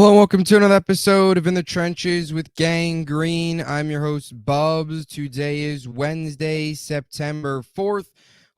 Hello and welcome to another episode of In the Trenches with Gang Green. I'm your host, Bubbs. Today is Wednesday, September 4th.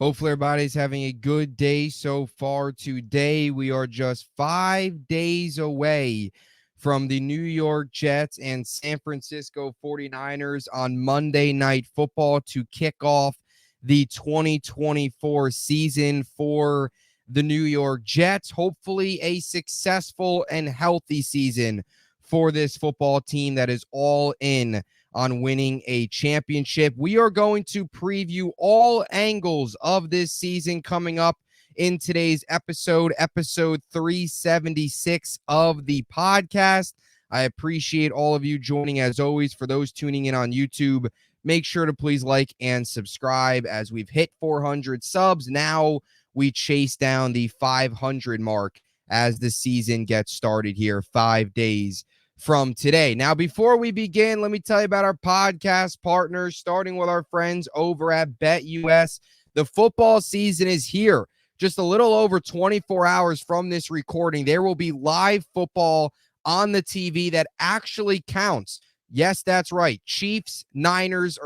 Hopefully everybody's having a good day so far. Today we are just 5 days away from the New York Jets and San Francisco 49ers on Monday Night Football to kick off the 2024 season for the New York Jets. Hopefully a successful and healthy season for this football team that is all in on winning a championship. We are going to preview all angles of this season coming up in today's episode 376 of the podcast. I appreciate all of you joining as always. For those tuning in on YouTube, make sure to please like and subscribe as we've hit 400 subs. Now we chase down the 500 mark as the season gets started here 5 days from today. Now, before we begin, let me tell you about our podcast partners, starting with our friends over at BetUS. The football season is here. Just a little over 24 hours from this recording, there will be live football on the TV that actually counts. Yes, that's right. Chiefs, Ravens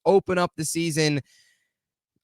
open up the season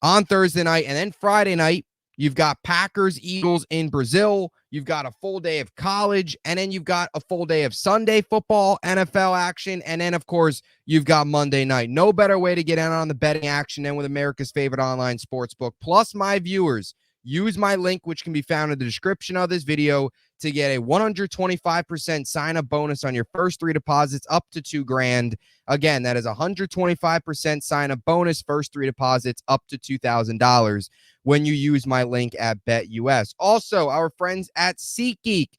on Thursday night, and then Friday night, you've got Packers, Eagles in Brazil. You've got a full day of college, and then you've got a full day of Sunday football, NFL action, and then, of course, you've got Monday night. No better way to get in on the betting action than with America's favorite online sportsbook. Plus, my viewers, use my link, which can be found in the description of this video, to get a 125% sign-up bonus on your first 3 deposits up to $2,000. Again, that is 125% sign-up bonus, first 3 deposits up to $2,000 when you use my link at BetUS. Also, our friends at SeatGeek.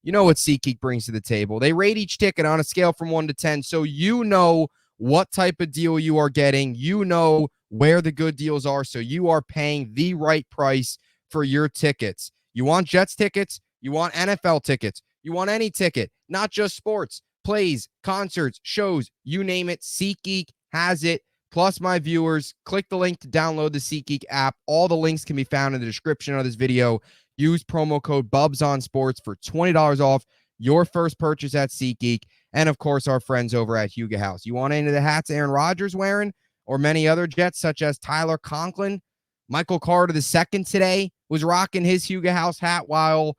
You know what SeatGeek brings to the table. They rate each ticket on a scale from 1 to 10, so you know what type of deal you are getting. You know where the good deals are, so you are paying the right price for your tickets. You want Jets tickets? You want NFL tickets? You want any ticket, not just sports, plays, concerts, shows, you name it. SeatGeek has it. Plus, my viewers, click the link to download the SeatGeek app. All the links can be found in the description of this video. Use promo code BUBSONSPORTS for $20 off your first purchase at SeatGeek. And, of course, our friends over at Huga House. You want any of the hats Aaron Rodgers wearing or many other Jets, such as Tyler Conklin? Michael Carter II today was rocking his Huga House hat while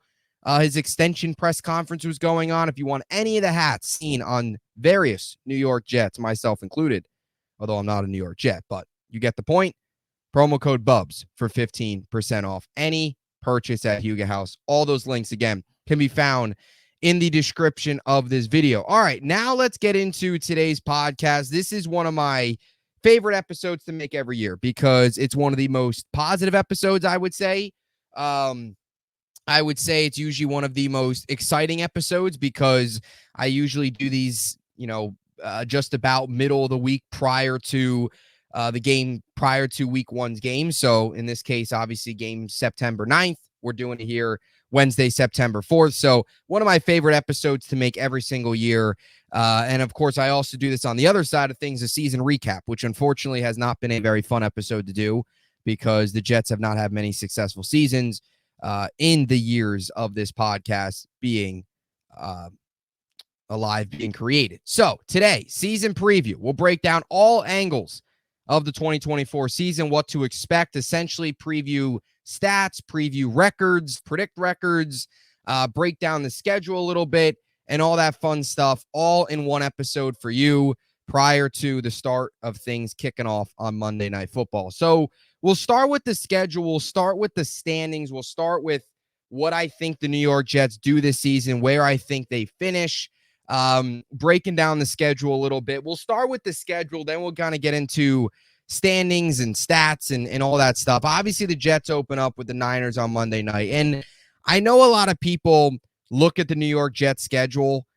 his extension press conference was going on. If you want any of the hats seen on various New York Jets, myself included, although I'm not a New York Jet, but you get the point. Promo code BUBS for 15% off any purchase at Huga House. All those links, again, can be found in the description of this video. All right, now let's get into today's podcast. This is one of my favorite episodes to make every year because it's one of the most positive episodes, I would say. I would say it's usually one of the most exciting episodes because I usually do these, just about middle of the week prior to the game, prior to week one's game. So in this case, obviously game September 9th, we're doing it here Wednesday, September 4th. So one of my favorite episodes to make every single year. And of course, I also do this on the other side of things, a season recap, which unfortunately has not been a very fun episode to do because the Jets have not had many successful seasons in the years of this podcast being alive, being created. So today, season preview. We'll break down all angles of the 2024 season, what to expect, essentially preview stats, preview records, predict records, break down the schedule a little bit, and all that fun stuff, all in one episode for you prior to the start of things kicking off on Monday Night Football. So we'll start with the schedule. We'll start with the standings. We'll start with what I think the New York Jets do this season, where I think they finish, breaking down the schedule a little bit. We'll start with the schedule, then we'll kind of get into standings and stats and all that stuff. Obviously, the Jets open up with the Niners on Monday night. And I know a lot of people look at the New York Jets schedule,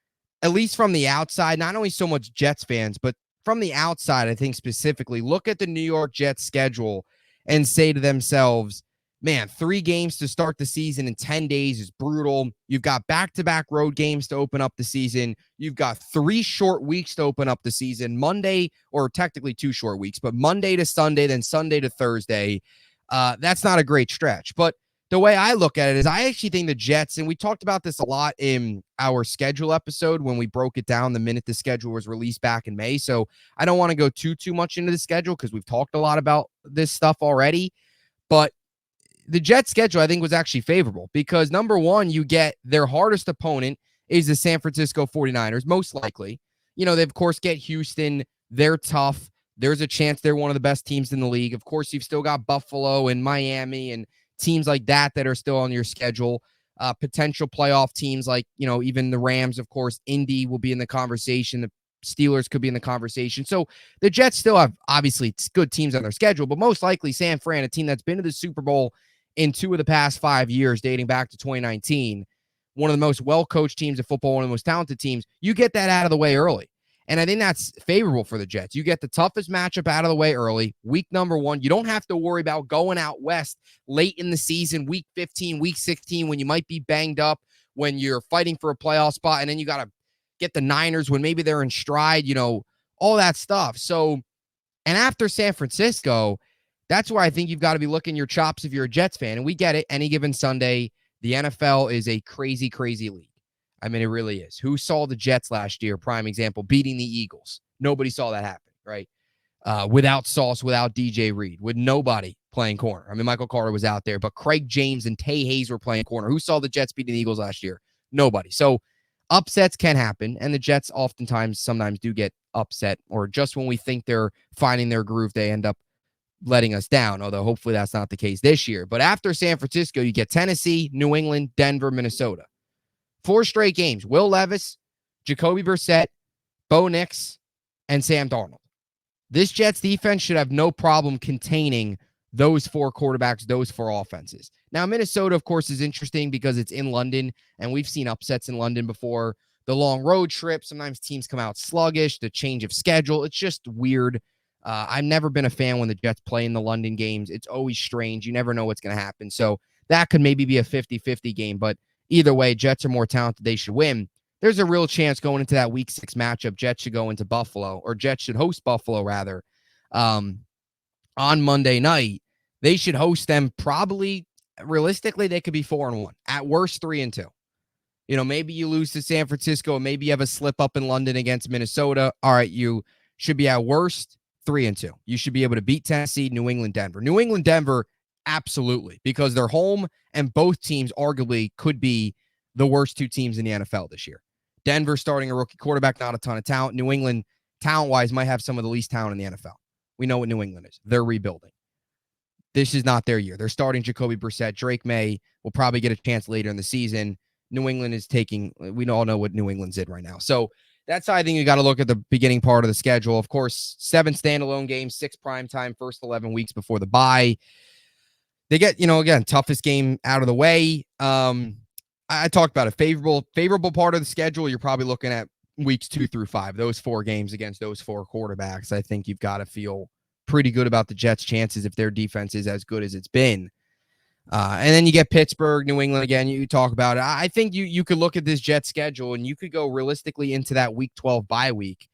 at least from the outside, not only so much Jets fans, but from the outside, I think specifically, look at the New York Jets schedule and say to themselves, man, 3 games to start the season in 10 days is brutal. You've got back-to-back road games to open up the season. You've got 3 short weeks to open up the season. Monday, or technically 2 short weeks, but Monday to Sunday, then Sunday to Thursday. That's not a great stretch. But the way I look at it is I actually think the Jets, and we talked about this a lot in our schedule episode when we broke it down the minute the schedule was released back in May. So I don't want to go too much into the schedule because we've talked a lot about this stuff already. But the Jets schedule, I think, was actually favorable because, number one, you get their hardest opponent is the San Francisco 49ers, most likely. They, of course, get Houston. They're tough. There's a chance they're one of the best teams in the league. Of course, you've still got Buffalo and Miami and teams like that are still on your schedule. Potential playoff teams like, even the Rams, of course. Indy will be in the conversation. The Steelers could be in the conversation. So the Jets still have, obviously, good teams on their schedule, but most likely San Fran, a team that's been to the Super Bowl in 2 of the past 5 years, dating back to 2019, one of the most well-coached teams in football, one of the most talented teams, you get that out of the way early. And I think that's favorable for the Jets. You get the toughest matchup out of the way early, week number 1. You don't have to worry about going out west late in the season, week 15, week 16, when you might be banged up, when you're fighting for a playoff spot, and then you got to get the Niners when maybe they're in stride, all that stuff. So, and after San Francisco, that's where I think you've got to be looking your chops if you're a Jets fan. And we get it. Any given Sunday, the NFL is a crazy, crazy league. I mean, it really is. Who saw the Jets last year? Prime example, beating the Eagles. Nobody saw that happen, right? Without Sauce, without DJ Reed, with nobody playing corner. I mean, Michael Carter was out there, but Craig James and Tay Hayes were playing corner. Who saw the Jets beating the Eagles last year? Nobody. So upsets can happen, and the Jets sometimes do get upset, or just when we think they're finding their groove, they end up letting us down, although hopefully that's not the case this year. But after San Francisco, you get Tennessee, New England, Denver, Minnesota. 4 straight games. Will Levis, Jacoby Brissett, Bo Nix, and Sam Darnold. This Jets defense should have no problem containing those 4 quarterbacks, those 4 offenses. Now, Minnesota, of course, is interesting because it's in London, and we've seen upsets in London before. The long road trip, sometimes teams come out sluggish, the change of schedule. It's just weird. I've never been a fan when the Jets play in the London games. It's always strange. You never know what's going to happen. So that could maybe be a 50-50 game, but either way, Jets are more talented. They should win. There's a real chance going into that week 6 matchup, Jets should go into Buffalo, or Jets should host Buffalo, rather, on Monday night. They should host them probably, realistically, they could be 4-1. At worst, 3-2. Maybe you lose to San Francisco, maybe you have a slip up in London against Minnesota. All right, you should be at worst 3-2. You should be able to beat Tennessee, New England, Denver. New England, Denver, absolutely, because they're home, and both teams arguably could be the worst 2 teams in the NFL this year. Denver starting a rookie quarterback, not a ton of talent. New England, talent-wise, might have some of the least talent in the NFL. We know what New England is. They're rebuilding. This is not their year. They're starting Jacoby Brissett. Drake May will probably get a chance later in the season. New England is we all know what New England's in right now. So that's how I think you got to look at the beginning part of the schedule. Of course, 7 standalone games, 6 primetime, first 11 weeks before the bye. They get, again, toughest game out of the way. I talked about a favorable part of the schedule. You're probably looking at weeks 2 through 5, those 4 games against those 4 quarterbacks. I think you've got to feel pretty good about the Jets' chances if their defense is as good as it's been. And then you get Pittsburgh, New England again. You talk about it. I think you could look at this Jets schedule and you could go realistically into that week 12 bye week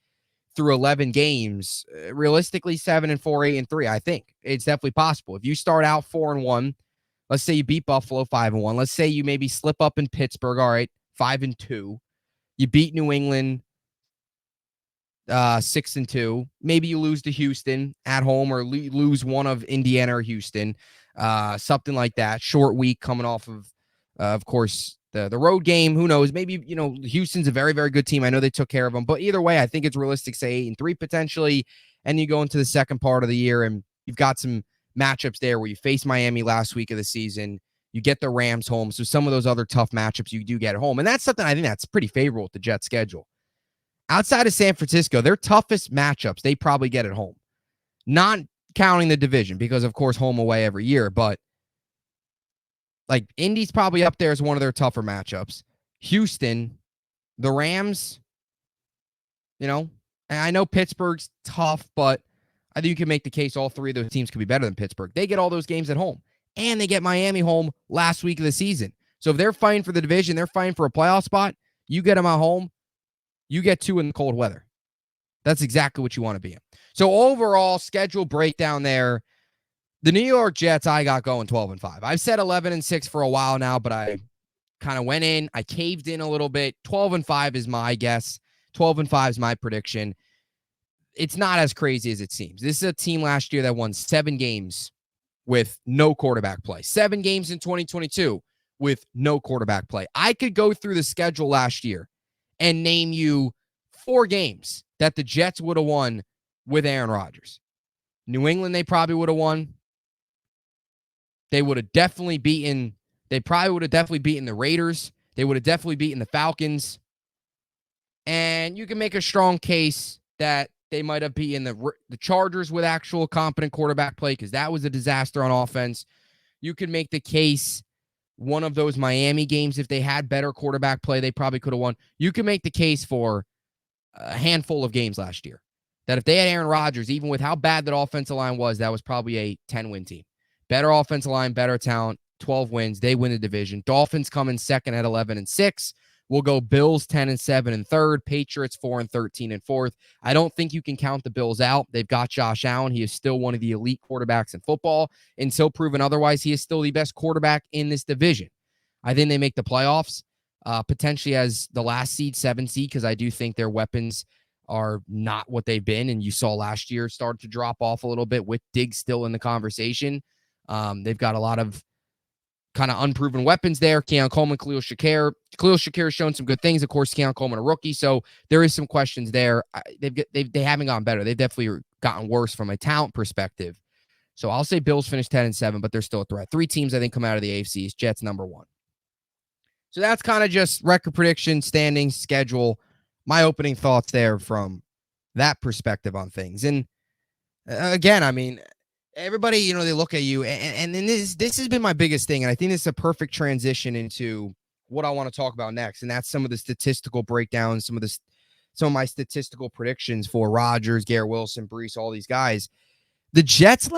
through 11 games, realistically 7-4, 8-3. I think it's definitely possible. If you start out 4-1, let's say you beat Buffalo 5-1. Let's say you maybe slip up in Pittsburgh. All right, 5-2. You beat New England 6-2. Maybe you lose to Houston at home, or lose one of Indiana or Houston. Something like that. Short week coming off of course, the road game. Who knows? Maybe, Houston's a very, very good team. I know they took care of them. But either way, I think it's realistic, say 8-3 potentially. And you go into the second part of the year, and you've got some matchups there where you face Miami last week of the season. You get the Rams home. So some of those other tough matchups you do get at home. And that's something I think that's pretty favorable with the Jets schedule. Outside of San Francisco, their toughest matchups, they probably get at home. Not counting the division, because, of course, home away every year. But, like, Indy's probably up there as one of their tougher matchups. Houston, the Rams, and I know Pittsburgh's tough, but I think you can make the case all 3 of those teams could be better than Pittsburgh. They get all those games at home. And they get Miami home last week of the season. So if they're fighting for the division, they're fighting for a playoff spot, you get them at home, you get 2 in the cold weather. That's exactly what you want to be in. So overall, schedule breakdown there. The New York Jets, I got going 12-5. I've said 11-6 for a while now, but I kind of went in. I caved in a little bit. 12-5 is my guess. 12-5 is my prediction. It's not as crazy as it seems. This is a team last year that won 7 games with no quarterback play. 7 games in 2022 with no quarterback play. I could go through the schedule last year and name you 4 games that the Jets would have won with Aaron Rodgers. New England, they probably would have won. They would have definitely beaten, they probably would have definitely beaten the Raiders. They would have definitely beaten the Falcons. And you can make a strong case that they might have beaten the Chargers with actual competent quarterback play because that was a disaster on offense. You could make the case one of those Miami games, if they had better quarterback play, they probably could have won. You can make the case for a handful of games last year that if they had Aaron Rodgers, even with how bad that offensive line was, that was probably a 10-win team. Better offensive line, better talent, 12 wins. They win the division. Dolphins come in second at 11-6. We'll go Bills 10-7 in third, Patriots 4-13 in fourth. I don't think you can count the Bills out. They've got Josh Allen. He is still one of the elite quarterbacks in football. Until proven otherwise, he is still the best quarterback in this division. I think they make the playoffs, potentially as the last seed, 7 seed, because I do think their weapons are not what they've been. And you saw last year start to drop off a little bit with Diggs still in the conversation. They've got a lot of kind of unproven weapons there. Keon Coleman, Khalil Shakir. Khalil Shakir has shown some good things. Of course, Keon Coleman, a rookie. So there is some questions there. They haven't gotten better. They've definitely gotten worse from a talent perspective. So I'll say Bills finish 10-7, but they're still a threat. 3 teams, I think, come out of the AFC. Jets number 1. So that's kind of just record prediction, standings, schedule, my opening thoughts there from that perspective on things. And again, I mean, everybody, they look at you, and this has been my biggest thing, and I think this is a perfect transition into what I want to talk about next, and that's some of the statistical breakdowns, some of my statistical predictions for Rodgers, Garrett Wilson, Brees, all these guys. The Jets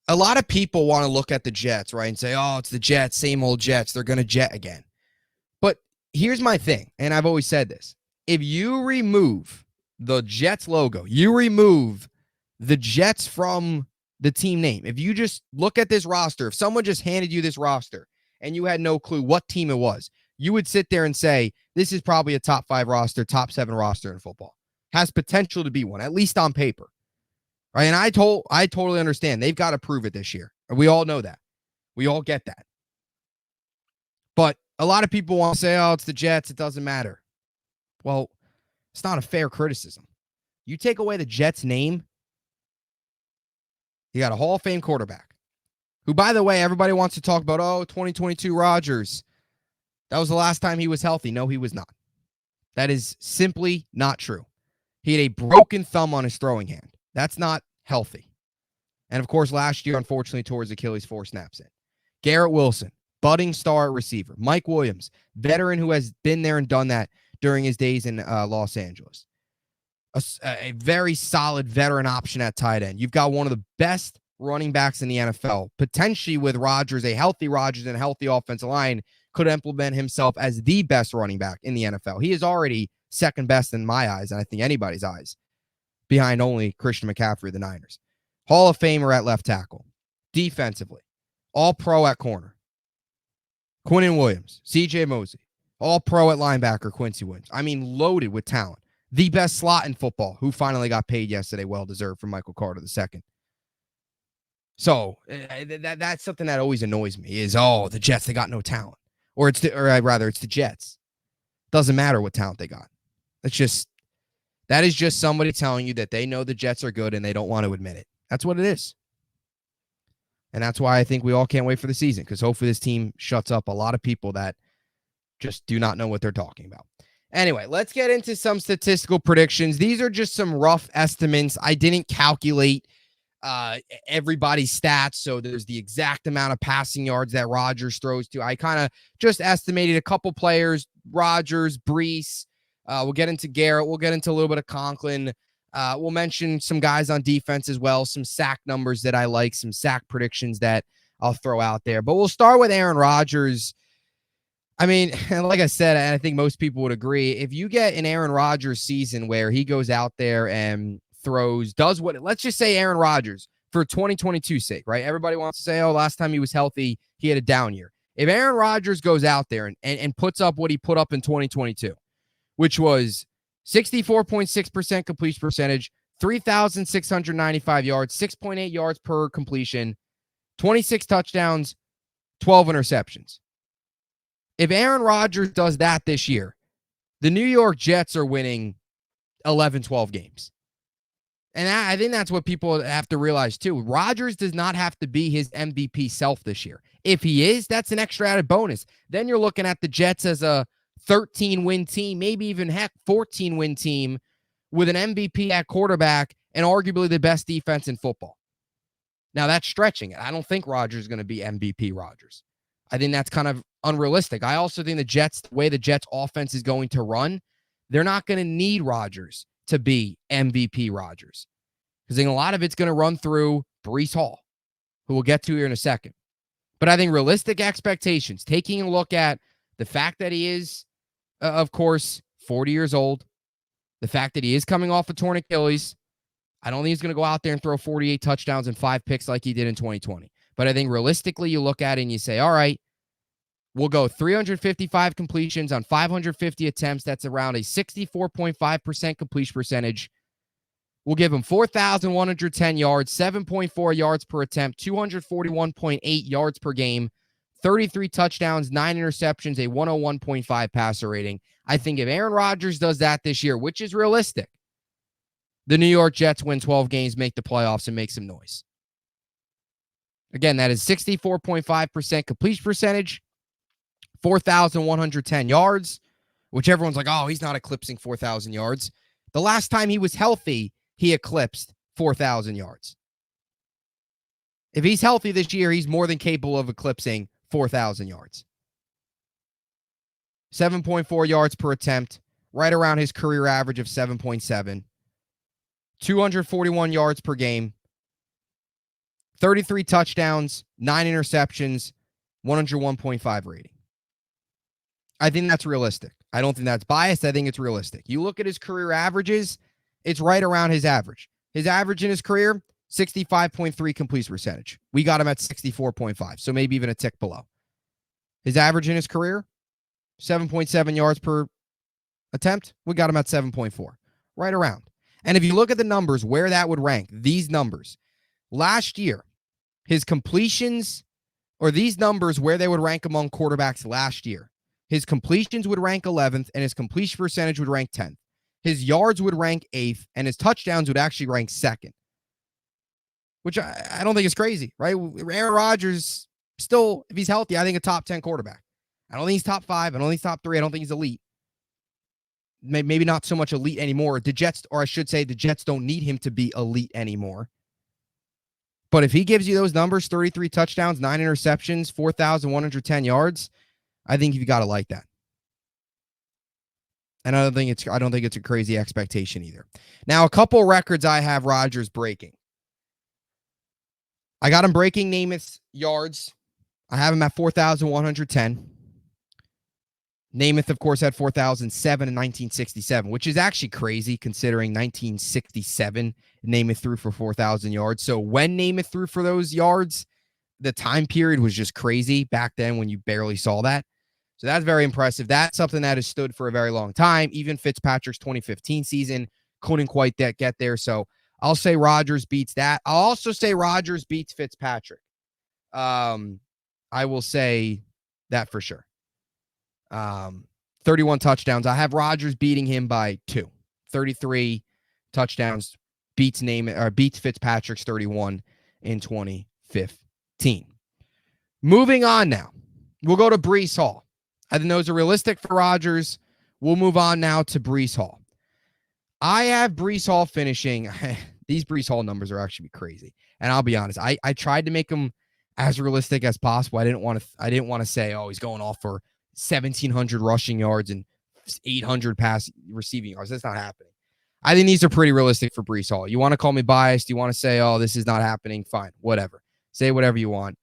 a lot of people want to look at the Jets, right, and say, oh, it's the Jets, same old Jets, they're going to jet again. But here's my thing, and I've always said this. If you remove the Jets logo, you remove the Jets from the team name, if you just look at this roster, if someone just handed you this roster and you had no clue what team it was, you would sit there and say, this is probably a top 5 roster, top 7 roster in football. Has potential to be one, at least on paper. Right? And I totally understand. They've got to prove it this year. We all know that. We all get that. But a lot of people want to say, oh, it's the Jets. It doesn't matter. Well, it's not a fair criticism. You take away the Jets name, you got a Hall of Fame quarterback who, by the way, everybody wants to talk about, 2022 Rodgers. That was the last time he was healthy. No, he was not. That is simply not true. He had a broken thumb on his throwing hand. That's not healthy. And, of course, last year, unfortunately, tore his Achilles 4 snaps in. Garrett Wilson, budding star at receiver. Mike Williams, veteran who has been there and done that during his days in Los Angeles. A very solid veteran option at tight end. You've got one of the best running backs in the NFL, potentially with Rodgers, a healthy Rodgers and a healthy offensive line, could implement himself as the best running back in the NFL. He is already second best in my eyes, and I think anybody's eyes, behind only Christian McCaffrey of the Niners. Hall of Famer at left tackle. Defensively, all pro at corner. Quinnen Williams, CJ Mosley, all pro at linebacker, Quincy Williams. I mean, loaded with talent. The best slot in football, who finally got paid yesterday, well-deserved, from Michael Carter II. So that's something that always annoys me is, the Jets, they got no talent. Or it's the Jets. Doesn't matter what talent they got. That is just somebody telling you that they know the Jets are good and they don't want to admit it. That's what it is. And that's why I think we all can't wait for the season, because hopefully this team shuts up a lot of people that just do not know what they're talking about. Anyway, let's get into some statistical predictions. These are just some rough estimates. I didn't calculate everybody's stats, so there's the exact amount of passing yards that Rodgers throws to. I kind of just estimated a couple players, Rodgers, Brees. We'll get into Garrett. We'll get into a little bit of Conklin. We'll mention some guys on defense as well, some sack numbers that I like, some sack predictions that I'll throw out there. But we'll start with Aaron Rodgers. I mean, like I said, and I think most people would agree, if you get an Aaron Rodgers season where he goes out there and throws, does what, let's just say Aaron Rodgers for 2022's sake, right? Everybody wants to say, oh, last time he was healthy, he had a down year. If Aaron Rodgers goes out there and puts up what he put up in 2022, which was 64.6% completion percentage, 3,695 yards, 6.8 yards per completion, 26 touchdowns, 12 interceptions. If Aaron Rodgers does that this year, the New York Jets are winning 11, 12 games. And I think that's what people have to realize too. Rodgers does not have to be his MVP self this year. If he is, that's an extra added bonus. Then you're looking at the Jets as a 13-win team, maybe even 14-win team with an MVP at quarterback and arguably the best defense in football. Now, that's stretching it. I don't think Rodgers is going to be MVP Rodgers. I think that's kind of unrealistic. I also think the way the Jets offense is going to run, they're not going to need Rodgers to be MVP Rodgers. Because I think a lot of it's going to run through Breece Hall, who we'll get to here in a second. But I think realistic expectations, taking a look at the fact that he is, of course, 40 years old, the fact that he is coming off a torn Achilles, I don't think he's going to go out there and throw 48 touchdowns and 5 picks like he did in 2020. But I think realistically, you look at it and you say, all right, we'll go 355 completions on 550 attempts. That's around a 64.5% completion percentage. We'll give him 4,110 yards, 7.4 yards per attempt, 241.8 yards per game, 33 touchdowns, 9 interceptions, a 101.5 passer rating. I think if Aaron Rodgers does that this year, which is realistic, the New York Jets win 12 games, make the playoffs, and make some noise. Again, that is 64.5% completion percentage, 4,110 yards, which everyone's like, oh, he's not eclipsing 4,000 yards. The last time he was healthy, he eclipsed 4,000 yards. If he's healthy this year, he's more than capable of eclipsing 4,000 yards. 7.4 yards per attempt, right around his career average of 7.7. 241 yards per game. 33 touchdowns, 9 interceptions, 101.5 rating. I think that's realistic. I don't think that's biased. I think it's realistic. You look at his career averages, it's right around his average. His average in his career, 65.3 completion percentage. We got him at 64.5, so maybe even a tick below. His average in his career, 7.7 yards per attempt. We got him at 7.4, right around. And if you look at the numbers, where that would rank, these numbers, last year, his completions, or these numbers, where they would rank among quarterbacks last year, his completions would rank 11th, and his completion percentage would rank 10th. His yards would rank 8th, and his touchdowns would actually rank 2nd, which I don't think is crazy, right? Aaron Rodgers, still, if he's healthy, I think a top 10 quarterback. I don't think he's top 5. I don't think he's top 3. I don't think he's elite. Maybe not so much elite anymore. The Jets, or I should say, the Jets don't need him to be elite anymore. But if he gives you those numbers, 33 touchdowns, 9 interceptions, 4,110 yards, I think you've got to like that. And I don't think it's a crazy expectation either. Now, a couple records I have Rodgers breaking. I got him breaking Namath's yards. I have him at 4,110. Namath, of course, had 4,007 in 1967, which is actually crazy considering 1967, Namath threw for 4,000 yards. So when Namath threw for those yards, the time period was just crazy back then when you barely saw that. So that's very impressive. That's something that has stood for a very long time. Even Fitzpatrick's 2015 season couldn't quite get there. So I'll say Rodgers beats that. I'll also say Rodgers beats Fitzpatrick. I will say that for sure. 31 touchdowns. I have Rodgers beating him by 2. 33 touchdowns beats Fitzpatrick's 31 in 2015. Moving on now. We'll go to Breece Hall. I think those are realistic for Rodgers. We'll move on now to Breece Hall. I have Breece Hall finishing. These Breece Hall numbers are actually crazy. And I'll be honest, I tried to make them as realistic as possible. I didn't want to say, oh, he's going off for 1,700 rushing yards and 800 pass receiving yards. That's not happening. I think these are pretty realistic for Breece Hall. You want to call me biased? You want to say, oh, this is not happening? Fine, whatever. Say whatever you want.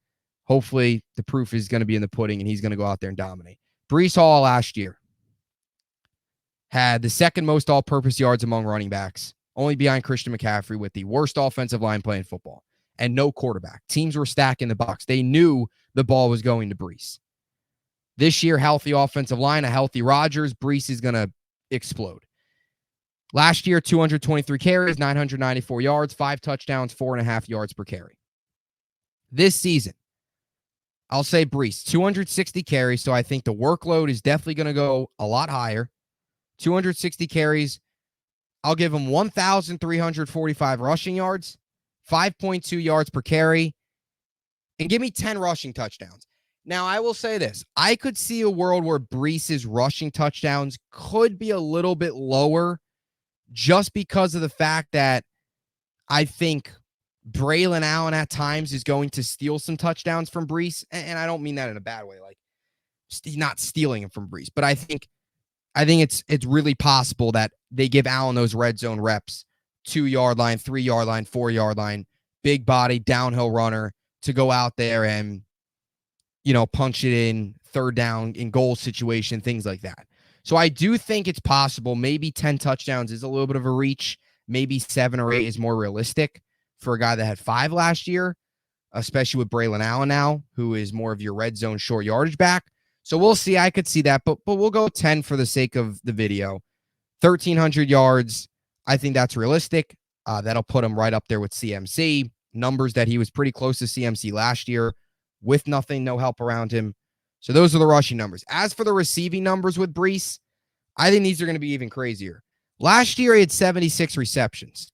Hopefully, the proof is going to be in the pudding, and he's going to go out there and dominate. Breece Hall last year had the second most all-purpose yards among running backs, only behind Christian McCaffrey, with the worst offensive line play in football and no quarterback. Teams were stacking the box. They knew the ball was going to Brees. This year, healthy offensive line, a healthy Rodgers, Brees is going to explode. Last year, 223 carries, 994 yards, 5 touchdowns, 4.5 yards per carry. This season, I'll say Brees, 260 carries, so I think the workload is definitely going to go a lot higher. 260 carries. I'll give him 1,345 rushing yards, 5.2 yards per carry, and give me 10 rushing touchdowns. Now, I will say this. I could see a world where Brees's rushing touchdowns could be a little bit lower just because of the fact that I think Braylon Allen at times is going to steal some touchdowns from Brees. And I don't mean that in a bad way. Like, he's not stealing them from Brees. But I think it's really possible that they give Allen those red zone reps, 2-yard line, 3-yard line, 4-yard line, big body, downhill runner to go out there and, punch it in, third down, in goal situation, things like that. So I do think it's possible. Maybe 10 touchdowns is a little bit of a reach. Maybe 7 or 8 is more realistic for a guy that had 5 last year, especially with Braylon Allen now, who is more of your red zone short yardage back. So we'll see. I could see that, but we'll go 10 for the sake of the video. 1,300 yards. I think that's realistic. That'll put him right up there with CMC. Numbers that he was pretty close to CMC last year with nothing, no help around him. So those are the rushing numbers. As for the receiving numbers with Brees, I think these are going to be even crazier. Last year, he had 76 receptions.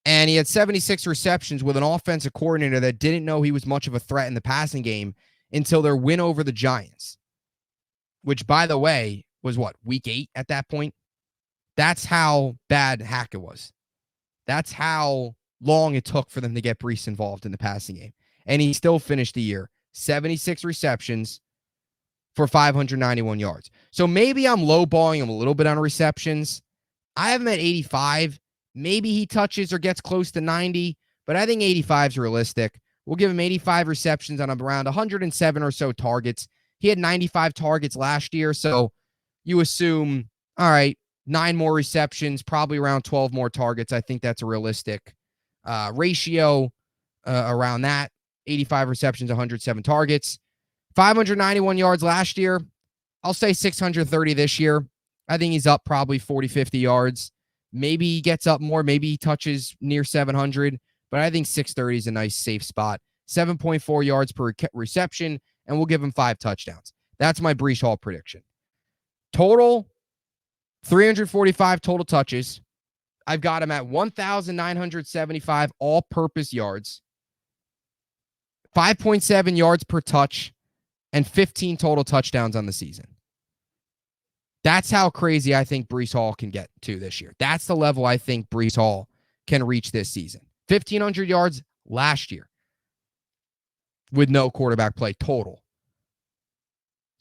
And he had 76 receptions with an offensive coordinator that didn't know he was much of a threat in the passing game until their win over the Giants, which, by the way, was week 8 at that point? That's how bad Hackett was. That's how long it took for them to get Brees involved in the passing game. And he still finished the year 76 receptions for 591 yards. So maybe I'm lowballing him a little bit on receptions. I have him at 85. Maybe he touches or gets close to 90, but I think 85 is realistic. We'll give him 85 receptions on around 107 or so targets. He had 95 targets last year, so you assume, all right, 9 more receptions, probably around 12 more targets. I think that's a realistic ratio around that. 85 receptions, 107 targets. 591 yards last year. I'll say 630 this year. I think he's up probably 40, 50 yards. Maybe he gets up more. Maybe he touches near 700. But I think 630 is a nice, safe spot. 7.4 yards per reception, and we'll give him 5 touchdowns. That's my Brees Hall prediction. Total, 345 total touches. I've got him at 1,975 all-purpose yards, 5.7 yards per touch, and 15 total touchdowns on the season. That's how crazy I think Brees Hall can get to this year. That's the level I think Brees Hall can reach this season. 1,500 yards last year with no quarterback play total.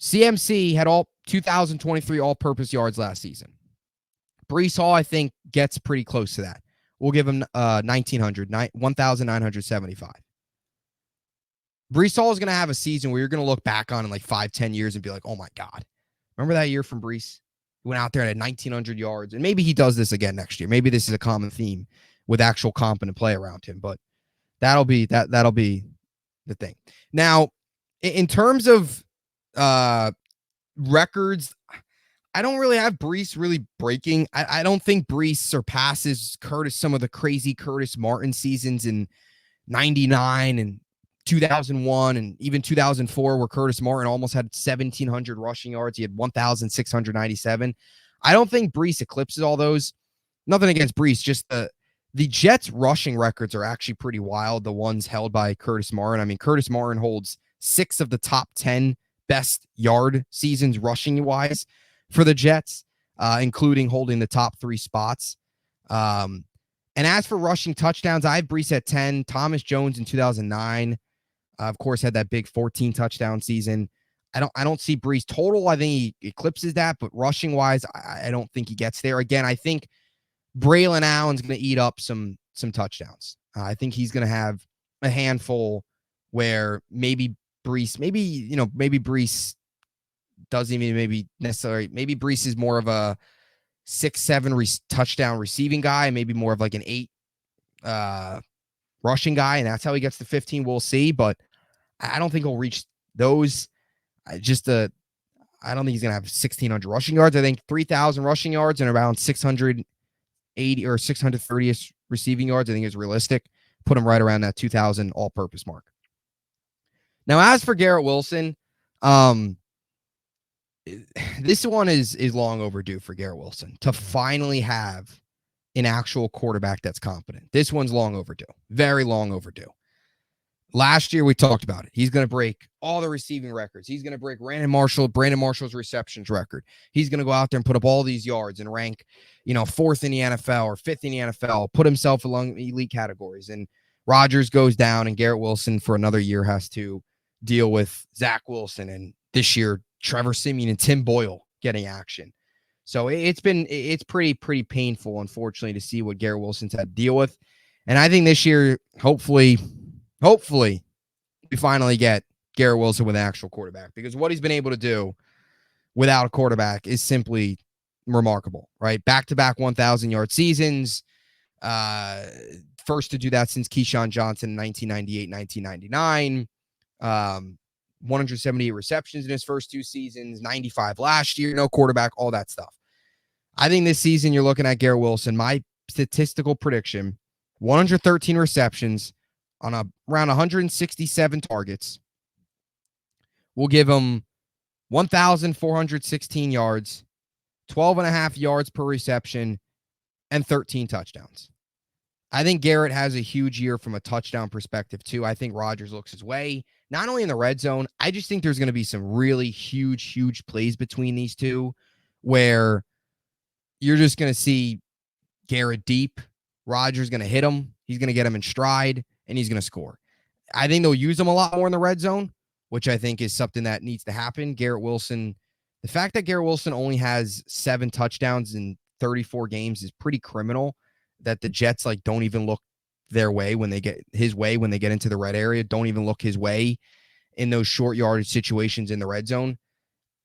CMC had 2023 all-purpose yards last season. Brees Hall, I think, gets pretty close to that. We'll give him 1,975. Brees Hall is going to have a season where you're going to look back on in like 5-10 years and be like, oh my God. Remember that year from Brees? He went out there and had 1,900 yards. And maybe he does this again next year. Maybe this is a common theme with actual competent play around him. But that'll be the thing. Now, in terms of records, I don't really have Brees really breaking. I don't think Brees surpasses some of the crazy Curtis Martin seasons in 99 and 2001 and even 2004, where Curtis Martin almost had 1,700 rushing yards. He had 1,697. I don't think Brees eclipses all those. Nothing against Brees, just the Jets' rushing records are actually pretty wild, the ones held by Curtis Martin. I mean, Curtis Martin holds 6 of the top 10 best yard seasons rushing-wise for the Jets, including holding the top 3 spots. And as for rushing touchdowns, I have Brees at 10. Thomas Jones in 2009, of course, had that big 14 touchdown season. I don't see Brees total. I think he eclipses that, but rushing wise, I don't think he gets there. Again, I think Braylon Allen's going to eat up some touchdowns. I think he's going to have a handful where maybe Brees doesn't even maybe necessarily. Maybe Brees is more of a 6-7 touchdown receiving guy, maybe more of like an 8 rushing guy, and that's how he gets to 15. We'll see, but I don't think he'll reach those. I don't think he's going to have 1,600 rushing yards. I think 3,000 rushing yards and around 680 or 630-ish receiving yards, I think is realistic. Put him right around that 2,000 all-purpose mark. Now, as for Garrett Wilson, this one is long overdue for Garrett Wilson to finally have an actual quarterback that's competent. This one's long overdue, very long overdue. Last year, we talked about it. He's going to break all the receiving records. He's going to break Brandon Marshall's receptions record. He's going to go out there and put up all these yards and rank, 4th in the NFL or 5th in the NFL, put himself along elite categories. And Rodgers goes down, and Garrett Wilson for another year has to deal with Zach Wilson, and this year Trevor Siemian and Tim Boyle getting action. So it's pretty painful, unfortunately, to see what Garrett Wilson's had to deal with. And I think this year, hopefully we finally get Garrett Wilson with an actual quarterback, because what he's been able to do without a quarterback is simply remarkable, right? Back-to-back 1,000-yard seasons. First to do that since Keyshawn Johnson in 1998, 1999. 178 receptions in his first 2 seasons, 95 last year, no quarterback, all that stuff. I think this season you're looking at Garrett Wilson. My statistical prediction, 113 receptions on around 167 targets. We'll give him 1,416 yards, 12.5 yards per reception, and 13 touchdowns. I think Garrett has a huge year from a touchdown perspective, too. I think Rodgers looks his way, not only in the red zone. I just think there's going to be some really huge plays between these two where you're just going to see Garrett deep. Rodgers going to hit him. He's going to get him in stride, and he's going to score. I think they'll use him a lot more in the red zone, which I think is something that needs to happen. Garrett Wilson, the fact that Garrett Wilson only has 7 touchdowns in 34 games is pretty criminal. That the Jets don't even look their way when they get his way, when they get into the red area, don't even look his way in those short yardage situations in the red zone.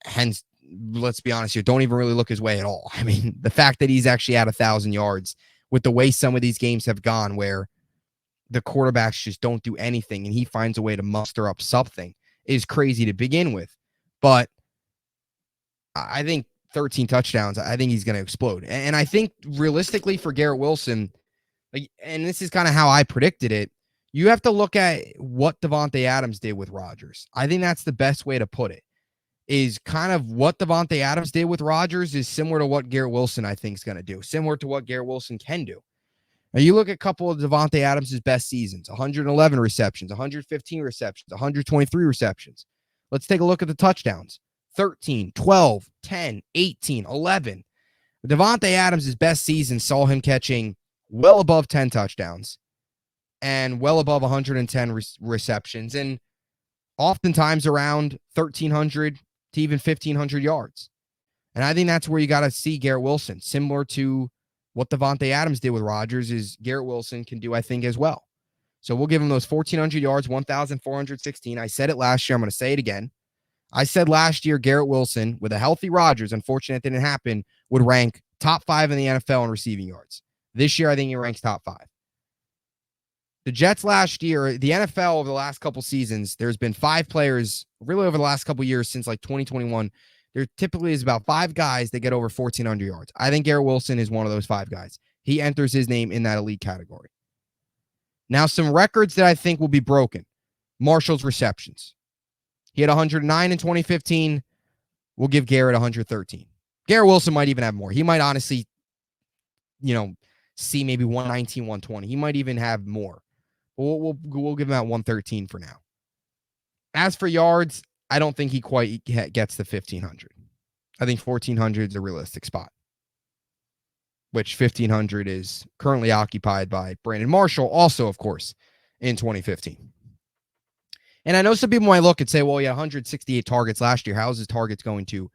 Hence, let's be honest here, don't even really look his way at all. I mean, the fact that he's actually at 1,000 yards with the way some of these games have gone where the quarterbacks just don't do anything and he finds a way to muster up something is crazy to begin with. But I think 13 touchdowns, I think he's going to explode. And I think realistically for Garrett Wilson, and this is kind of how I predicted it, you have to look at what Davante Adams did with Rodgers. I think that's the best way to put it, is kind of what Davante Adams did with Rodgers is similar to what Garrett Wilson, I think, is going to do, similar to what Garrett Wilson can do. Now, you look at a couple of Davante Adams' best seasons, 111 receptions, 115 receptions, 123 receptions. Let's take a look at the touchdowns. 13, 12, 10, 18, 11. Davante Adams' best season saw him catching well above 10 touchdowns and well above 110 receptions, and oftentimes around 1,300 to even 1,500 yards. And I think that's where you got to see Garrett Wilson. Similar to what Davante Adams did with Rodgers is Garrett Wilson can do, I think, as well. So we'll give him those 1,400 yards, 1,416. I said it last year. I'm going to say it again. I said last year, Garrett Wilson, with a healthy Rodgers, unfortunately it didn't happen, would rank top 5 in the NFL in receiving yards. This year, I think he ranks top 5. The Jets last year, the NFL over the last couple seasons, there's been 5 players, really over the last couple years since 2021, there typically is about 5 guys that get over 1,400 yards. I think Garrett Wilson is one of those 5 guys. He enters his name in that elite category. Now, some records that I think will be broken. Marshall's receptions. He had 109 in 2015. We'll give Garrett 113. Garrett Wilson might even have more. He might honestly, see maybe 119, 120. He might even have more. We'll give him at 113 for now. As for yards, I don't think he quite gets the 1,500. I think 1,400 is a realistic spot, which 1,500 is currently occupied by Brandon Marshall, also, of course, in 2015. And I know some people might look and say, well, he had 168 targets last year. How is his targets going to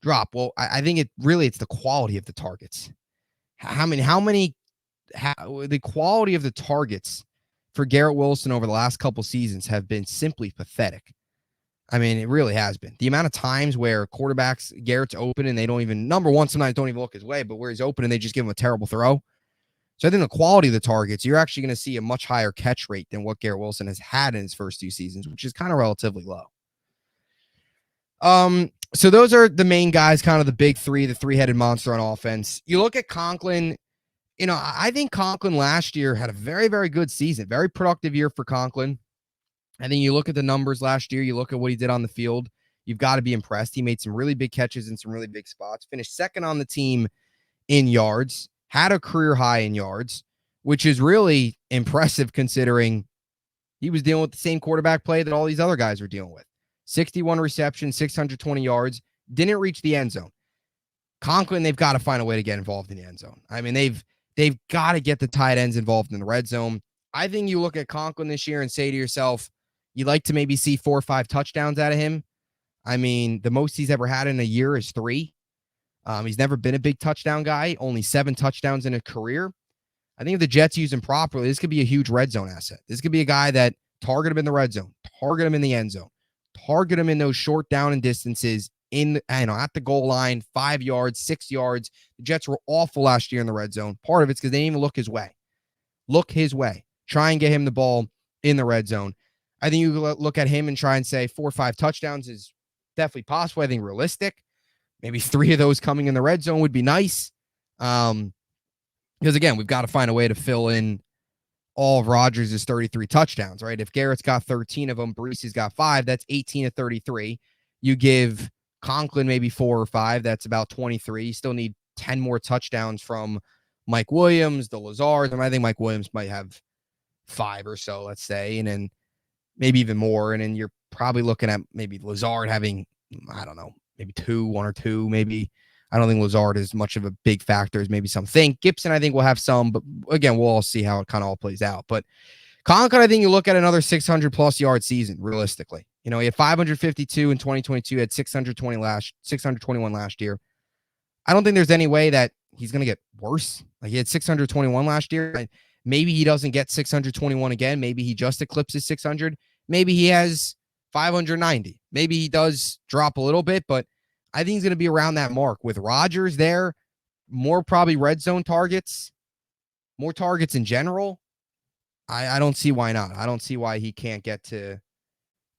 drop? Well, I think it's the quality of the targets. The quality of the targets for Garrett Wilson over the last couple seasons have been simply pathetic. I mean, it really has been. The amount of times where quarterbacks, Garrett's open and they don't even, number one, sometimes don't even look his way, but where he's open and they just give him a terrible throw. So I think the quality of the targets, you're actually going to see a much higher catch rate than what Garrett Wilson has had in his first 2 seasons, which is kind of relatively low. So those are the main guys, kind of the big three, the three-headed monster on offense. You look at Conklin, I think Conklin last year had a very, very good season, very productive year for Conklin. I think you look at the numbers last year, you look at what he did on the field, you've got to be impressed. He made some really big catches in some really big spots, finished second on the team in yards, had a career high in yards, which is really impressive considering he was dealing with the same quarterback play that all these other guys were dealing with. 61 receptions, 620 yards, didn't reach the end zone. Conklin, they've got to find a way to get involved in the end zone. I mean, they've got to get the tight ends involved in the red zone. I think you look at Conklin this year and say to yourself, you'd like to maybe see 4 or 5 touchdowns out of him. I mean, the most he's ever had in a year is 3. He's never been a big touchdown guy, only 7 touchdowns in a career. I think if the Jets use him properly, this could be a huge red zone asset. This could be a guy that target him in the red zone, target him in the end zone, target him in those short down and distances at the goal line, 5 yards, 6 yards. The Jets were awful last year in the red zone. Part of it's because they didn't even look his way. Look his way. Try and get him the ball in the red zone. I think you look at him and try and say 4 or 5 touchdowns is definitely possible. I think realistic. Maybe 3 of those coming in the red zone would be nice. Because, again, we've got to find a way to fill in all of Rodgers' 33 touchdowns, right? If Garrett's got 13 of them, Brees's got 5, that's 18 of 33. You give Conklin maybe 4 or 5, that's about 23. You still need 10 more touchdowns from Mike Williams, the Lazards. I think Mike Williams might have 5 or so, let's say, and then maybe even more. And then you're probably looking at maybe Lazard having, I don't know, maybe 1 or 2, maybe. I don't think Lazard is much of a big factor as maybe some think. Gibson, I think, will have some, but again, we'll all see how it kind of all plays out. But Conklin, I think you look at another 600-plus yard season, realistically. He had 552 in 2022, had 621 last year. I don't think there's any way that he's going to get worse. Like, he had 621 last year. Maybe he doesn't get 621 again. Maybe he just eclipses 600. Maybe he has 590. Maybe he does drop a little bit, but I think he's going to be around that mark. With Rodgers there, more probably red zone targets, more targets in general. I don't see why not. I don't see why he can't get to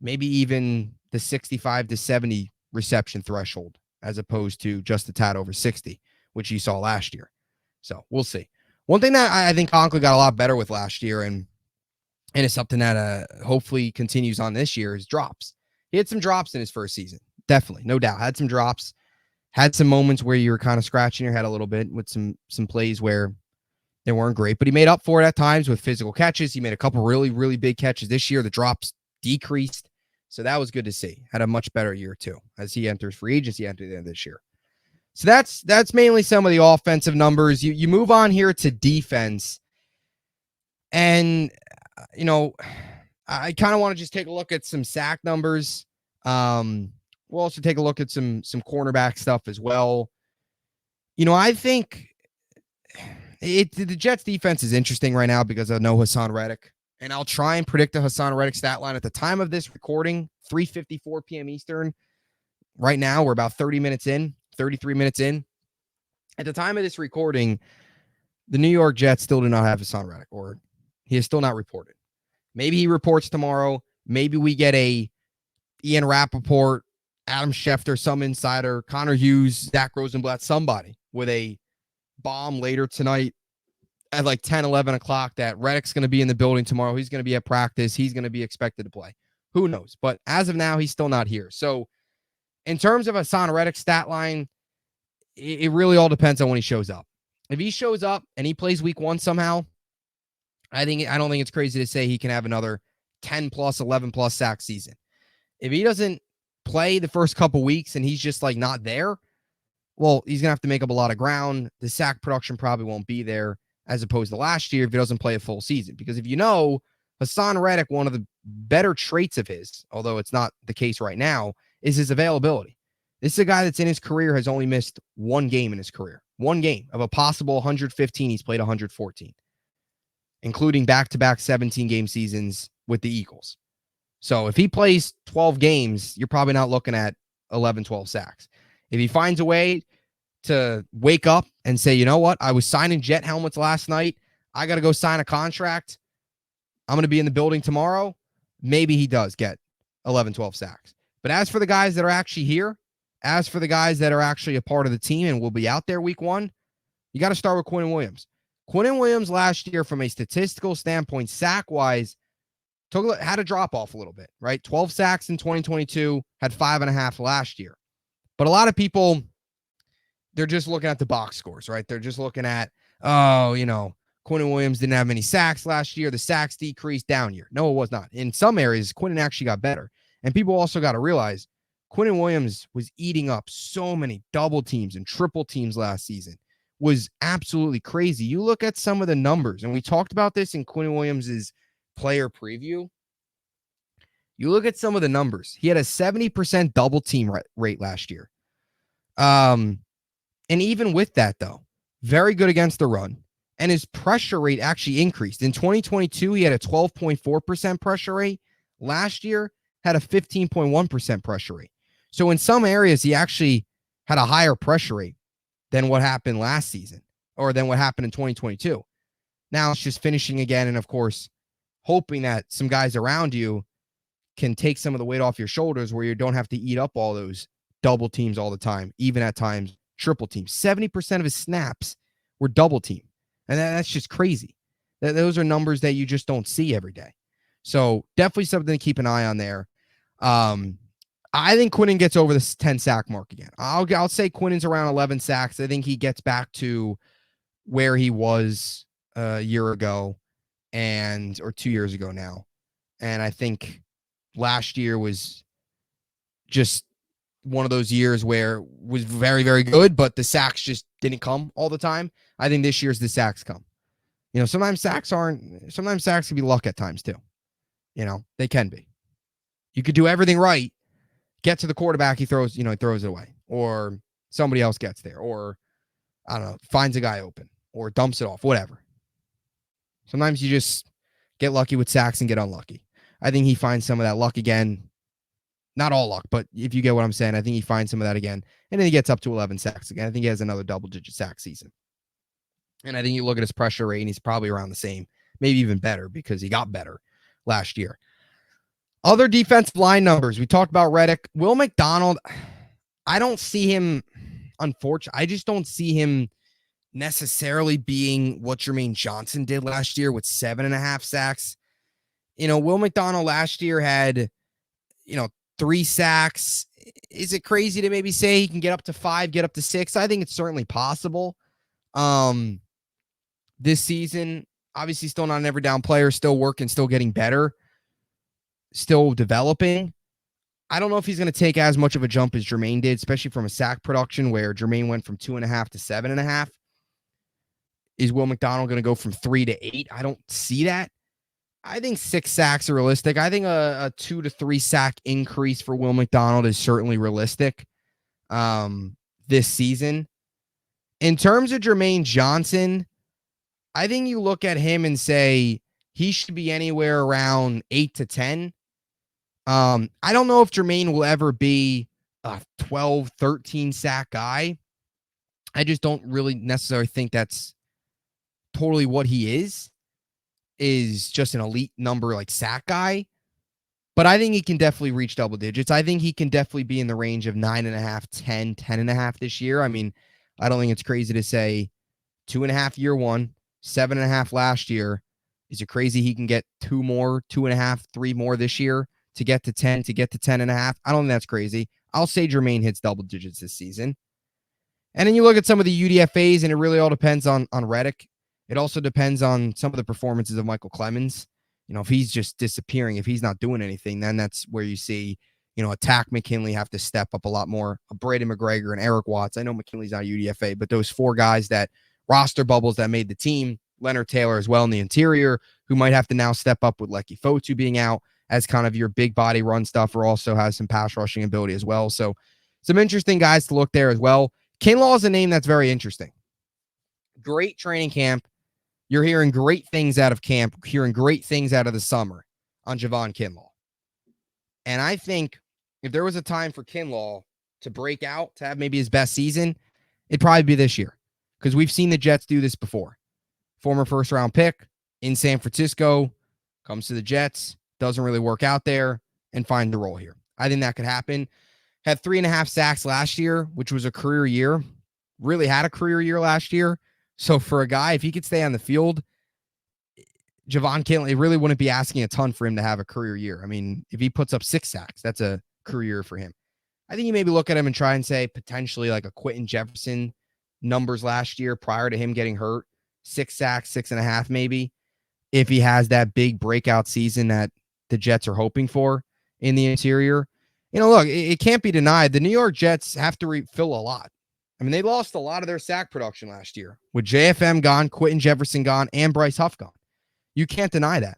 maybe even the 65 to 70 reception threshold as opposed to just a tad over 60, which you saw last year. So we'll see. One thing that I think Conklin got a lot better with last year, and it's something that hopefully continues on this year, is drops. He had some drops in his first season. Definitely, no doubt. Had some drops. Had some moments where you were kind of scratching your head a little bit with some plays where they weren't great, but he made up for it at times with physical catches. He made a couple really, really big catches this year. The drops decreased, so that was good to see. Had a much better year too as he enters free agency after the end of this year. So that's mainly some of the offensive numbers. You move on here to defense, and I kind of want to just take a look at some sack numbers. We'll also take a look at some cornerback stuff as well. I think the Jets defense is interesting right now because of no Hassan Reddick. And I'll try and predict the Hassan Reddick stat line at the time of this recording, 3:54 p.m. Eastern. Right now, we're about 33 minutes in. At the time of this recording, the New York Jets still do not have Hassan Reddick, or he is still not reported. Maybe he reports tomorrow. Maybe we get a Ian Rappaport, Adam Schefter, some insider, Connor Hughes, Zach Rosenblatt, somebody with a bomb later tonight at like 10, 11 o'clock that Reddick's going to be in the building tomorrow. He's going to be at practice. He's going to be expected to play. Who knows? But as of now, he's still not here. So in terms of Hassan Reddick's stat line, it really all depends on when he shows up. If he shows up and he plays week 1 somehow, I don't think it's crazy to say he can have another 10 plus, 11 plus sack season. If he doesn't play the first couple weeks and he's just like not there, well, he's going to have to make up a lot of ground. The sack production probably won't be there as opposed to last year if he doesn't play a full season. Because if Hassan Reddick, one of the better traits of his, although it's not the case right now, is his availability. This is a guy that's in his career has only missed 1 game in his career. 1 game of a possible 115. He's played 114, including back-to-back 17-game seasons with the Eagles. So if he plays 12 games, you're probably not looking at 11, 12 sacks. If he finds a way to wake up and say, you know what, I was signing jet helmets last night, I got to go sign a contract, I'm going to be in the building tomorrow, maybe he does get 11, 12 sacks. But as for the guys that are actually here, as for the guys that are actually a part of the team and will be out there week one, you got to start with Quinnen Williams. Quinnen Williams last year, from a statistical standpoint, sack-wise, had a drop-off a little bit, right? 12 sacks in 2022, had 5.5 last year. But a lot of people, they're just looking at the box scores, right? They're just looking at, Quinnen Williams didn't have many sacks last year. The sacks decreased down year. No, it was not. In some areas, Quinnen actually got better. And people also got to realize Quinnen Williams was eating up so many double teams and triple teams last season. Was absolutely crazy. You look at some of the numbers, and we talked about this in Quinnen Williams's player preview. You look at some of the numbers. He had a 70% double team rate last year. And even with that, though, very good against the run. And his pressure rate actually increased. In 2022, he had a 12.4% pressure rate. Last year, had a 15.1% pressure rate. So in some areas, he actually had a higher pressure rate than what happened last season, or than what happened in 2022. Now it's just finishing again, and of course, hoping that some guys around you can take some of the weight off your shoulders where you don't have to eat up all those double teams all the time, even at times triple teams. 70% of his snaps were double team. And that's just crazy. Those are numbers that you just don't see every day. So definitely something to keep an eye on there. I think Quinnen gets over the 10 sack mark again. I'll say Quinnen's around 11 sacks. I think he gets back to where he was a year ago or 2 years ago now. And I think last year was just one of those years where it was very, very good, but the sacks just didn't come all the time. I think this year's the sacks come. Sometimes sacks can be luck at times too. They can be. You could do everything right, get to the quarterback, he throws it away, or somebody else gets there, or I don't know, finds a guy open, or dumps it off, whatever. Sometimes you just get lucky with sacks and get unlucky. I think he finds some of that luck again. Not all luck, but if you get what I'm saying, I think he finds some of that again. And then he gets up to 11 sacks again. I think he has another double-digit sack season. And I think you look at his pressure rate, and he's probably around the same, maybe even better, because he got better last year. Other defensive line numbers. We talked about Reddick. Will McDonald, I don't see him, unfortunately, I just don't see him necessarily being what Jermaine Johnson did last year with 7.5 sacks. Will McDonald last year had, 3 sacks. Is it crazy to maybe say he can get up to 5, get up to 6? I think it's certainly possible. This season, obviously still not an every down player, still working, still getting better, still developing. I don't know if he's going to take as much of a jump as Jermaine did, especially from a sack production where Jermaine went from 2.5 to 7.5. Is Will McDonald going to go from 3 to 8? I don't see that. I think 6 sacks are realistic. I think a 2 to 3 sack increase for Will McDonald is certainly realistic this season. In terms of Jermaine Johnson, I think you look at him and say he should be anywhere around 8 to 10. I don't know if Jermaine will ever be a 12, 13 sack guy. I just don't really necessarily think that's totally what he is just an elite number like sack guy. But I think he can definitely reach double digits. I think he can definitely be in the range of 9.5, 10, 10.5 this year. I mean, I don't think it's crazy to say 2.5 year one, 7.5 last year. Is it crazy he can get 2 more, 2.5, 3 more this year to get to 10, to get to 10.5? I don't think that's crazy. I'll say Jermaine hits double digits this season. And then you look at some of the UDFAs, and it really all depends on Reddick. It also depends on some of the performances of Michael Clemens. If he's just disappearing, if he's not doing anything, then that's where you see, a Tack McKinley have to step up a lot more. Braden McGregor and Eric Watts. I know McKinley's not a UDFA, but those 4 guys that roster bubbles that made the team, Leonard Taylor as well in the interior, who might have to now step up with Lecky Fotu being out as kind of your big body run stuffer, also has some pass rushing ability as well. So some interesting guys to look there as well. Kinlaw is a name that's very interesting. Great training camp. You're hearing great things out of camp, hearing great things out of the summer on Javon Kinlaw. And I think if there was a time for Kinlaw to break out, to have maybe his best season, it'd probably be this year, because we've seen the Jets do this before. Former first-round pick in San Francisco, comes to the Jets, doesn't really work out there, and find the role here. I think that could happen. Had 3.5 sacks last year, which was a career year. Really had a career year last year. So for a guy, if he could stay on the field, Javon Kinlaw really wouldn't be asking a ton for him to have a career year. I mean, if he puts up 6 sacks, that's a career year for him. I think you maybe look at him and try and say potentially like a Quentin Jefferson numbers last year prior to him getting hurt. 6 sacks, 6.5 maybe, if he has that big breakout season that the Jets are hoping for in the interior. Look, it can't be denied. The New York Jets have to refill a lot. I mean, they lost a lot of their sack production last year with JFM gone, Quentin Jefferson gone, and Bryce Huff gone. You can't deny that.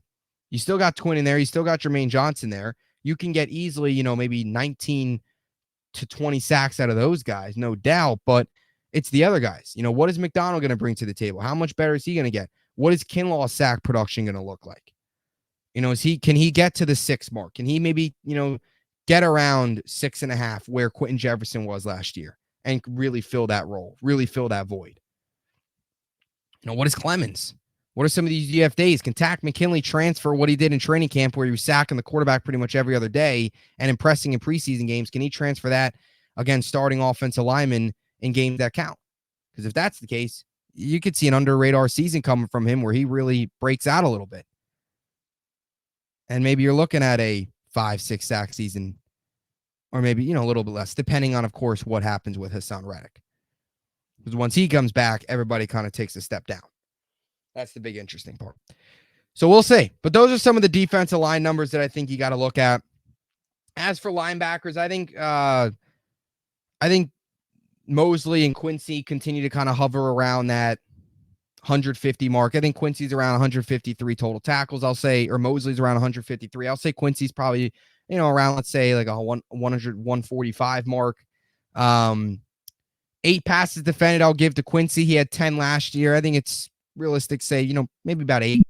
You still got Twin in there. You still got Jermaine Johnson there. You can get easily, maybe 19 to 20 sacks out of those guys, no doubt. But it's the other guys. What is McDonald going to bring to the table? How much better is he going to get? What is Kinlaw's sack production going to look like? Can he get to the 6 mark? Can he maybe, get around 6.5 where Quentin Jefferson was last year and really fill that role, really fill that void? What is Clemens? What are some of these UF days? Can Takk McKinley transfer what he did in training camp where he was sacking the quarterback pretty much every other day and impressing in preseason games? Can he transfer that against starting offensive linemen in games that count? Because if that's the case, you could see an under-radar season coming from him where he really breaks out a little bit. And maybe you're looking at a 5-6 sack season, or maybe, a little bit less, depending on, of course, what happens with Hassan Reddick. Because once he comes back, everybody kind of takes a step down. That's the big interesting part. So we'll see. But those are some of the defensive line numbers that I think you got to look at. As for linebackers, I think Mosley and Quincy continue to kind of hover around that 150 mark. I think Quincy's around 153 total tackles, I'll say, or Mosley's around 153. I'll say Quincy's probably, around, let's say, like a 145 mark. 8 passes defended, I'll give to Quincy. He had 10 last year. I think it's realistic to say, maybe about 8.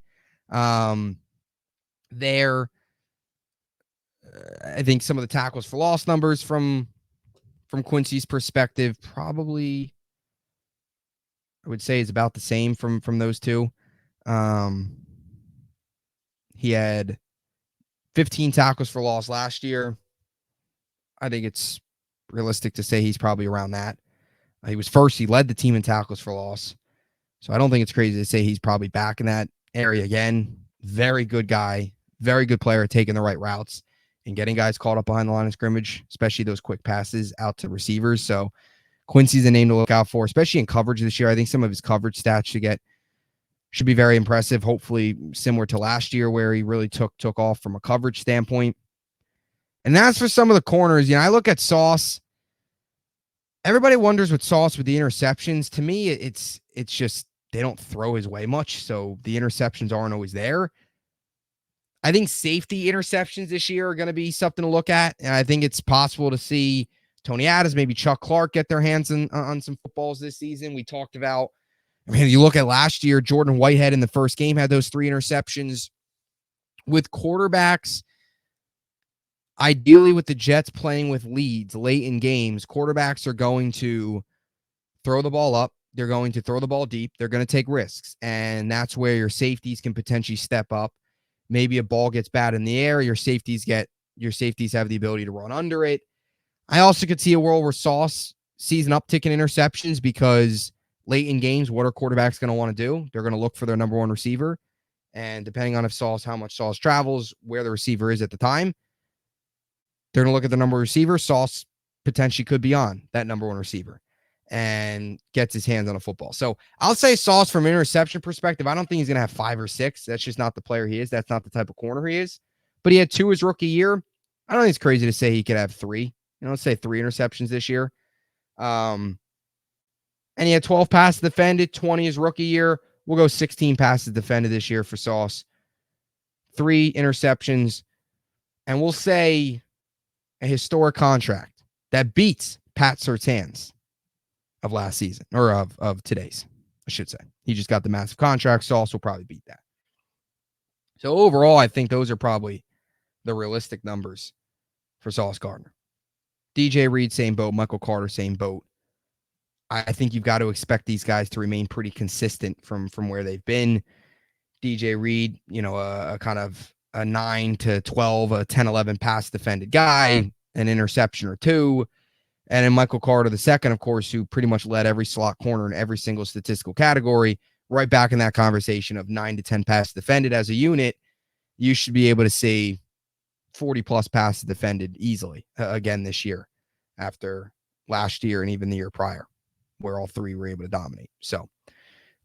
There, I think some of the tackles for loss numbers from Quincy's perspective, probably, I would say, is about the same from those two. He had 15 tackles for loss last year. I think it's realistic to say he's probably around that. He was first. He led the team in tackles for loss. So I don't think it's crazy to say he's probably back in that area again. Very good guy, very good player at taking the right routes and getting guys caught up behind the line of scrimmage, especially those quick passes out to receivers. So Quincy's a name to look out for, especially in coverage this year. I think some of his coverage stats should be very impressive, hopefully similar to last year where he really took off from a coverage standpoint. And as for some of the corners, I look at Sauce. Everybody wonders with Sauce with the interceptions. To me, it's just they don't throw his way much, so the interceptions aren't always there. I think safety interceptions this year are going to be something to look at, and I think it's possible to see Tony Adams, maybe Chuck Clark get their hands on some footballs this season. We talked about, you look at last year, Jordan Whitehead in the first game had those 3 interceptions. With quarterbacks, ideally with the Jets playing with leads late in games, quarterbacks are going to throw the ball up. They're going to throw the ball deep. They're going to take risks. And that's where your safeties can potentially step up. Maybe a ball gets bad in the air. Your safeties have the ability to run under it. I also could see a world where Sauce sees an uptick in interceptions because late in games, what are quarterbacks going to want to do? They're going to look for their number 1 receiver. And depending on how much Sauce travels, where the receiver is at the time, they're going to look at the number of receivers. Sauce potentially could be on that number 1 receiver and gets his hands on a football. So I'll say Sauce from an interception perspective, I don't think he's going to have 5 or 6. That's just not the player he is. That's not the type of corner he is. But he had 2 his rookie year. I don't think it's crazy to say he could have 3. Let's say 3 interceptions this year. And he had 12 passes defended, 20 his rookie year. We'll go 16 passes defended this year for Sauce. 3 interceptions. And we'll say a historic contract that beats Pat Surtain's of last season, or of today's, I should say. He just got the massive contract. Sauce will probably beat that. So overall, I think those are probably the realistic numbers for Sauce Gardner. DJ Reed, same boat. Michael Carter, same boat. I think you've got to expect these guys to remain pretty consistent from where they've been. DJ Reed, a kind of a 9 to 12, a 10, 11 pass defended guy, an interception or two. And then Michael Carter, the second, of course, who pretty much led every slot corner in every single statistical category, right back in that conversation of 9 to 10 passes defended as a unit. You should be able to see 40-plus passes defended easily again this year after last year and even the year prior, where all three were able to dominate. So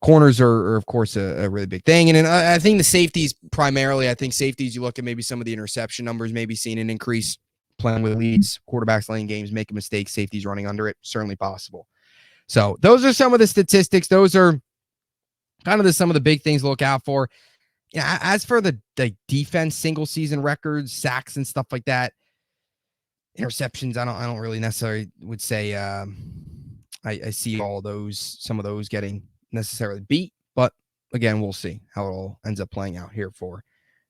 corners are of course, a really big thing. And then I think the safeties primarily, you look at maybe some of the interception numbers, maybe seeing an increase playing with leads, quarterbacks laying games, making mistakes, safeties running under it, certainly possible. So those are some of the statistics. Those are kind of some of the big things to look out for. As for the defense, single season records, sacks and stuff like that, interceptions, I don't really necessarily would say I see some of those getting necessarily beat, but again, we'll see how it all ends up playing out here for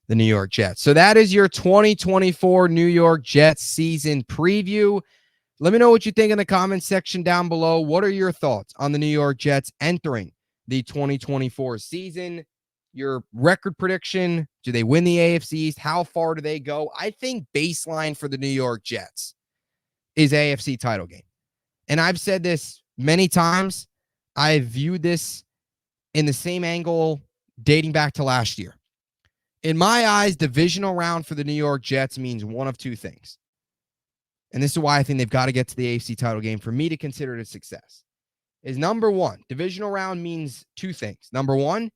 the New York Jets. So that is your 2024 New York Jets season preview. Let me know what you think in the comments section down below. What are your thoughts on the New York Jets entering the 2024 season? Your record prediction, do they win the AFC East? How far do they go? I think baseline for the New York Jets is AFC title game. And I've said this many times. I've viewed this in the same angle dating back to last year. In my eyes, divisional round for the New York Jets means one of two things. And this is why I think they've got to get to the AFC title game for me to consider it a success. Is number one, divisional round means two things. Number one,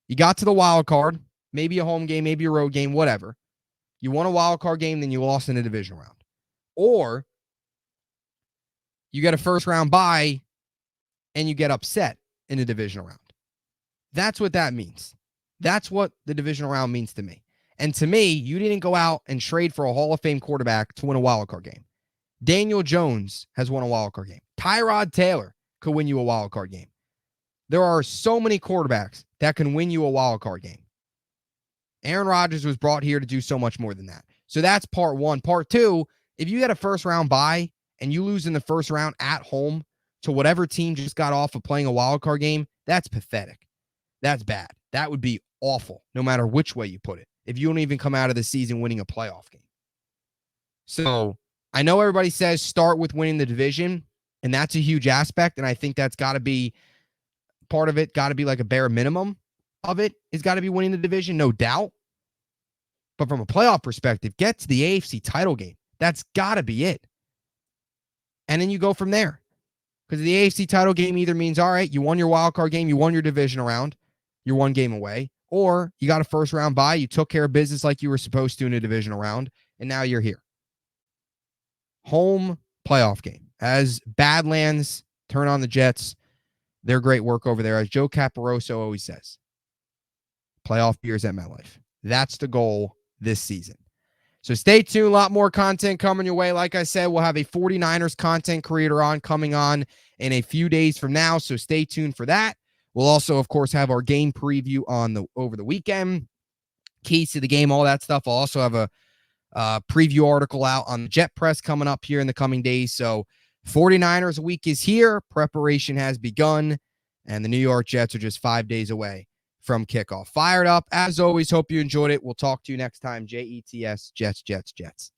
you got to the wild card, maybe a home game, maybe a road game, whatever. You won a wild card game, then you lost in a divisional round. Or you get a first round bye and you get upset in a divisional round. That's what that means. That's what the divisional round means to me. And to me, you didn't go out and trade for a Hall of Fame quarterback to win a wild card game. Daniel Jones has won a wild card game. Tyrod Taylor could win you a wild card game. There are so many quarterbacks that can win you a wild card game. Aaron Rodgers was brought here to do so much more than that. So that's part one. Part two, if you get a first round bye and you lose in the first round at home to whatever team just got off of playing a wild card game, that's pathetic. That's bad. That would be awful, no matter which way you put it, if you don't even come out of the season winning a playoff game. So I know everybody says start with winning the division, and that's a huge aspect, and I think that's got to be part of it, got to be like a bare minimum of it, is got to be winning the division, no doubt. But from a playoff perspective, get to the AFC title game. That's got to be it. And then you go from there. Because the AFC title game either means, all right, you won your wild card game, you won your divisional round, you're one game away, or you got a first round bye, you took care of business like you were supposed to in a divisional round, and now you're here. Home playoff game. As Badlands turn on the Jets, their great work over there, as Joe Caporoso always says, playoff beers at MetLife. That's the goal this season. So stay tuned. A lot more content coming your way. Like I said, we'll have a 49ers content creator coming on in a few days from now. So stay tuned for that. We'll also, of course, have our game preview over the weekend. Keys to the game, all that stuff. I'll also have a preview article out on the Jet Press coming up here in the coming days. So 49ers week is here. Preparation has begun. And the New York Jets are just 5 days away from kickoff. Fired up. As always, hope you enjoyed it. We'll talk to you next time. JETS, Jets, Jets, Jets.